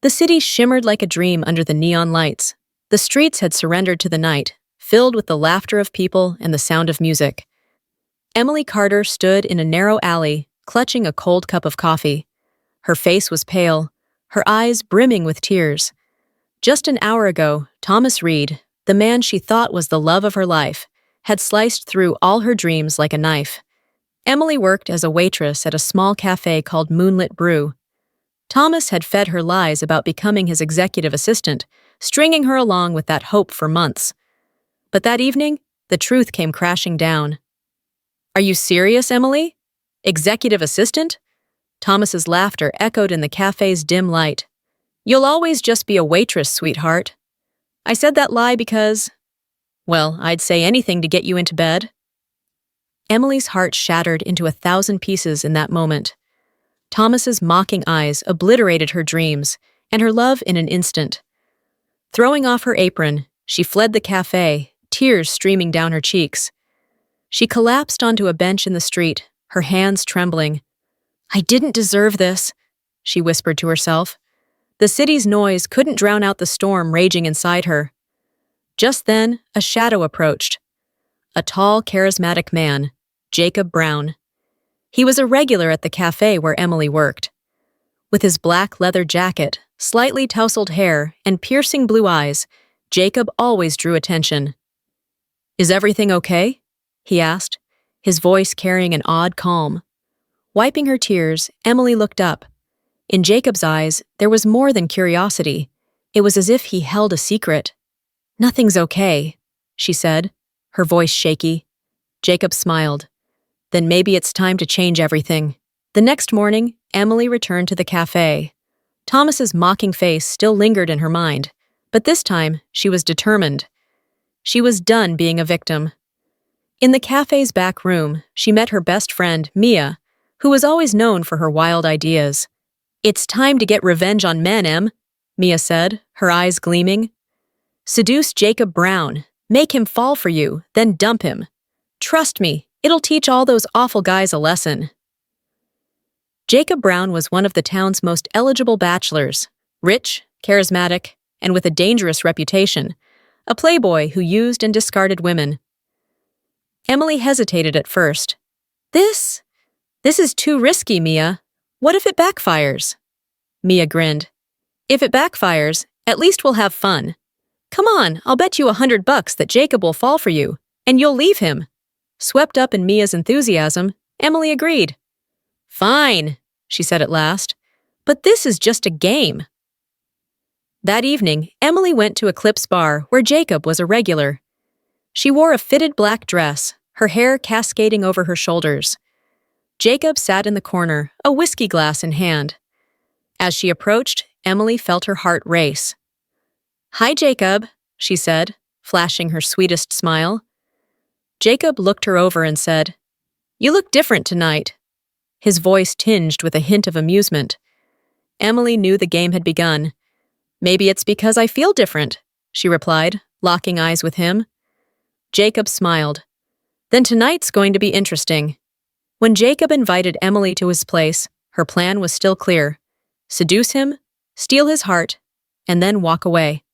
The city shimmered like a dream under the neon lights. The streets had surrendered to the night, filled with the laughter of people and the sound of music. Emily Carter stood in a narrow alley, clutching a cold cup of coffee. Her face was pale, her eyes brimming with tears. Just an hour ago, Thomas Reed, the man she thought was the love of her life, had sliced through all her dreams like a knife. Emily worked as a waitress at a small cafe called Moonlit Brew. Thomas had fed her lies about becoming his executive assistant, stringing her along with that hope for months. But that evening, the truth came crashing down. "Are you serious, Emily? Executive assistant?" Thomas's laughter echoed in the cafe's dim light. "You'll always just be a waitress, sweetheart. I said that lie because, well, I'd say anything to get you into bed." Emily's heart shattered into 1,000 pieces in that moment. Thomas's mocking eyes obliterated her dreams and her love in an instant. Throwing off her apron, she fled the cafe, tears streaming down her cheeks. She collapsed onto a bench in the street, her hands trembling. "I didn't deserve this," she whispered to herself. The city's noise couldn't drown out the storm raging inside her. Just then, a shadow approached. A tall, charismatic man, Jacob Brown. He was a regular at the cafe where Emily worked. With his black leather jacket, slightly tousled hair, and piercing blue eyes, Jacob always drew attention. "Is everything okay?" he asked, his voice carrying an odd calm. Wiping her tears, Emily looked up. In Jacob's eyes, there was more than curiosity. It was as if he held a secret. "Nothing's okay," she said, her voice shaky. Jacob smiled. "Then maybe it's time to change everything." The next morning, Emily returned to the cafe. Thomas's mocking face still lingered in her mind, but this time she was determined. She was done being a victim. In the cafe's back room, she met her best friend, Mia, who was always known for her wild ideas. "It's time to get revenge on men, Em," Mia said, her eyes gleaming. "Seduce Jacob Brown, make him fall for you, then dump him. Trust me, it'll teach all those awful guys a lesson." Jacob Brown was one of the town's most eligible bachelors, rich, charismatic, and with a dangerous reputation, a playboy who used and discarded women. Emily hesitated at first. This is too risky, Mia. What if it backfires?" Mia grinned. "If it backfires, at least we'll have fun. Come on, I'll bet you $100 that Jacob will fall for you, and you'll leave him." Swept up in Mia's enthusiasm, Emily agreed. "Fine," she said at last, "but this is just a game." That evening, Emily went to Eclipse Bar, where Jacob was a regular. She wore a fitted black dress, her hair cascading over her shoulders. Jacob sat in the corner, a whiskey glass in hand. As she approached, Emily felt her heart race. "Hi, Jacob," she said, flashing her sweetest smile. Jacob looked her over and said, "You look different tonight." His voice tinged with a hint of amusement. Emily knew the game had begun. "Maybe it's because I feel different," she replied, locking eyes with him. Jacob smiled. "Then tonight's going to be interesting." When Jacob invited Emily to his place, her plan was still clear. Seduce him, steal his heart, and then walk away.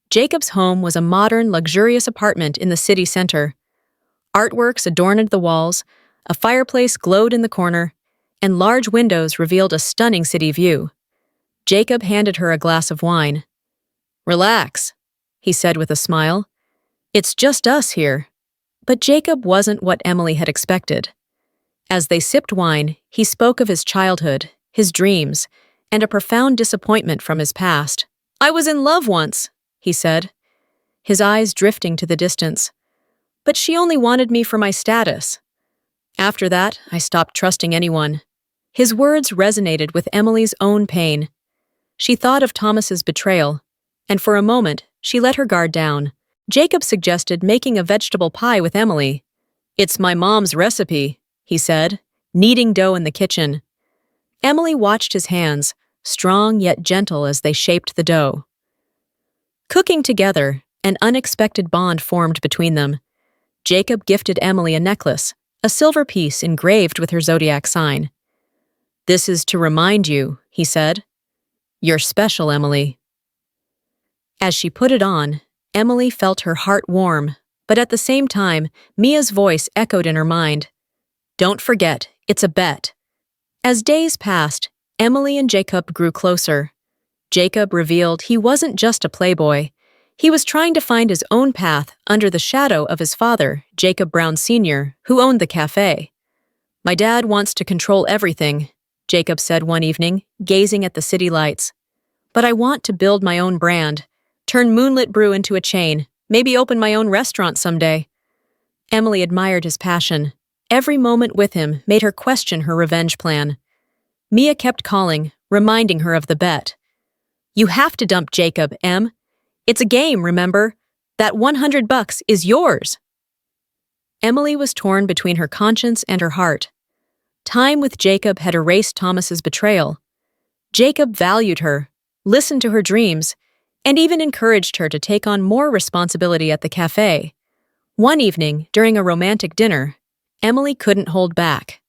Jacob's home was a modern, luxurious apartment in the city center. Artworks adorned the walls, a fireplace glowed in the corner, and large windows revealed a stunning city view. Jacob handed her a glass of wine. "Relax," he said with a smile. "It's just us here." But Jacob wasn't what Emily had expected. As they sipped wine, he spoke of his childhood, his dreams, and a profound disappointment from his past. "I was in love once," he said, his eyes drifting to the distance. "But she only wanted me for my status. After that, I stopped trusting anyone." His words resonated with Emily's own pain. She thought of Thomas's betrayal, and for a moment, she let her guard down. Jacob suggested making a vegetable pie with Emily. "It's my mom's recipe," he said, kneading dough in the kitchen. Emily watched his hands, strong yet gentle as they shaped the dough. Cooking together, an unexpected bond formed between them. Jacob gifted Emily a necklace, a silver piece engraved with her zodiac sign. "This is to remind you," he said. You're special, Emily." As she put it on, Emily felt her heart warm, but at the same time, Mia's voice echoed in her mind. "Don't forget, it's a bet." As days passed, Emily and Jacob grew closer. Jacob revealed he wasn't just a playboy. He was trying to find his own path under the shadow of his father, Jacob Brown Sr., who owned the cafe. "My dad wants to control everything," Jacob said one evening, gazing at the city lights. "But I want to build my own brand, turn Moonlit Brew into a chain, maybe open my own restaurant someday." Emily admired his passion. Every moment with him made her question her revenge plan. Mia kept calling, reminding her of the bet. "You have to dump Jacob, Em. It's a game, remember? That $100 is yours." Emily was torn between her conscience and her heart. Time with Jacob had erased Thomas's betrayal. Jacob valued her, listened to her dreams, and even encouraged her to take on more responsibility at the cafe. One evening, during a romantic dinner, Emily couldn't hold back.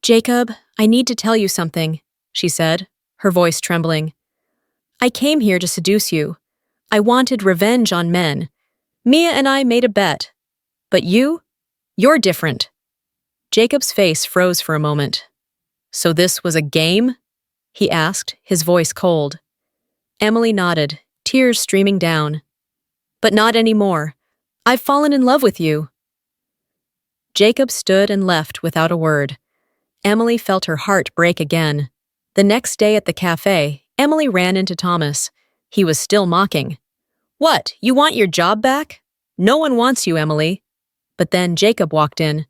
"Jacob, I need to tell you something," she said, her voice trembling. "I came here to seduce you. I wanted revenge on men. Mia and I made a bet. But you're different." Jacob's face froze for a moment. "So this was a game?" he asked, his voice cold. Emily nodded, tears streaming down. "But not anymore. I've fallen in love with you." Jacob stood and left without a word. Emily felt her heart break again. The next day at the cafe, Emily ran into Thomas. He was still mocking. "What, you want your job back? No one wants you, Emily." But then Jacob walked in.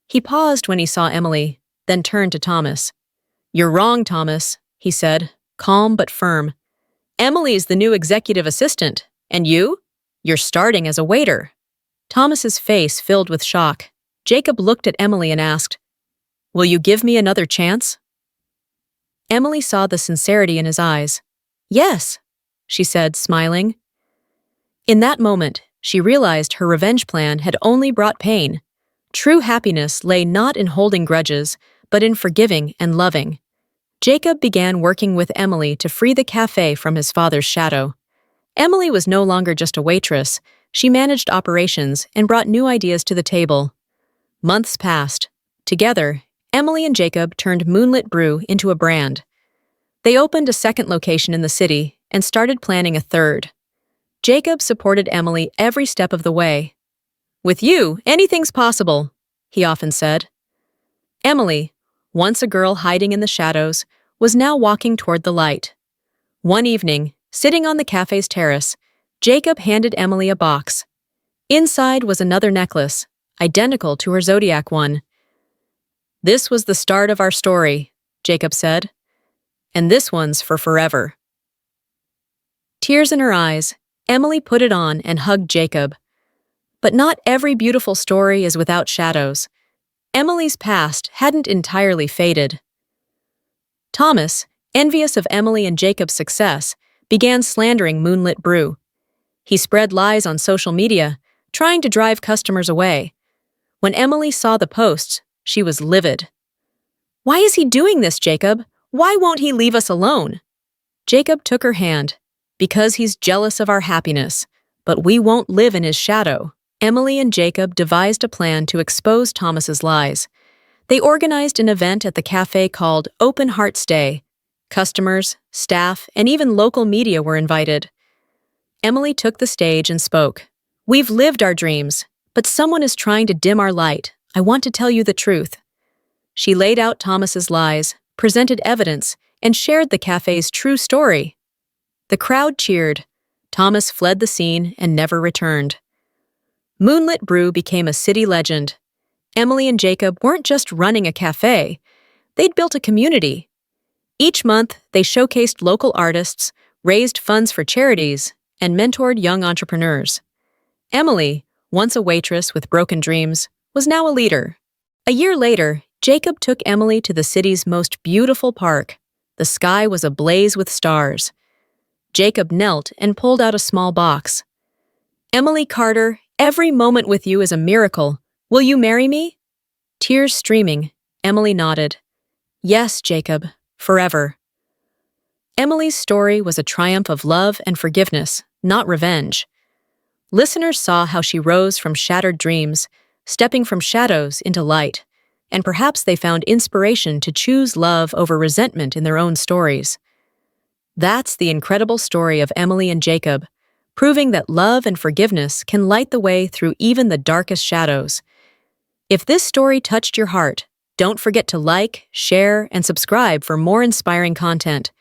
He paused when he saw Emily, then turned to Thomas. "You're wrong, Thomas," he said, calm but firm. "Emily's the new executive assistant, and you're starting as a waiter." Thomas's face filled with shock. Jacob looked at Emily and asked, "Will you give me another chance?" Emily saw the sincerity in his eyes. "Yes," she said, smiling. In that moment, she realized her revenge plan had only brought pain. True happiness lay not in holding grudges, but in forgiving and loving. Jacob began working with Emily to free the cafe from his father's shadow. Emily was no longer just a waitress. She managed operations and brought new ideas to the table. Months passed. Together, Emily and Jacob turned Moonlit Brew into a brand. They opened a second location in the city and started planning a third. Jacob supported Emily every step of the way. "With you, anything's possible," he often said. Emily, once a girl hiding in the shadows, was now walking toward the light. One evening, sitting on the cafe's terrace, Jacob handed Emily a box. Inside was another necklace, identical to her zodiac one. "This was the start of our story," Jacob said. "And this one's for forever." Tears in her eyes, Emily put it on and hugged Jacob. But not every beautiful story is without shadows. Emily's past hadn't entirely faded. Thomas, envious of Emily and Jacob's success, began slandering Moonlit Brew. He spread lies on social media, trying to drive customers away. When Emily saw the posts, she was livid. "Why is he doing this, Jacob? Why won't he leave us alone?" Jacob took her hand. "Because he's jealous of our happiness, but we won't live in his shadow." Emily and Jacob devised a plan to expose Thomas's lies. They organized an event at the cafe called Open Hearts Day. Customers, staff, and even local media were invited. Emily took the stage and spoke. "We've lived our dreams, but someone is trying to dim our light. I want to tell you the truth." She laid out Thomas's lies, presented evidence, and shared the cafe's true story. The crowd cheered. Thomas fled the scene and never returned. Moonlit Brew became a city legend. Emily and Jacob weren't just running a cafe. They'd built a community. Each month, they showcased local artists, raised funds for charities, and mentored young entrepreneurs. Emily, once a waitress with broken dreams, was now a leader. A year later, Jacob took Emily to the city's most beautiful park. The sky was ablaze with stars. Jacob knelt and pulled out a small box. "Emily Carter, every moment with you is a miracle. Will you marry me?" Tears streaming, Emily nodded. "Yes, Jacob, forever." Emily's story was a triumph of love and forgiveness, not revenge. Listeners saw how she rose from shattered dreams, stepping from shadows into light, and perhaps they found inspiration to choose love over resentment in their own stories. That's the incredible story of Emily and Jacob, proving that love and forgiveness can light the way through even the darkest shadows. If this story touched your heart, don't forget to like, share, and subscribe for more inspiring content.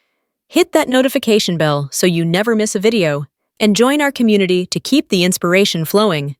Hit that notification bell so you never miss a video, and join our community to keep the inspiration flowing.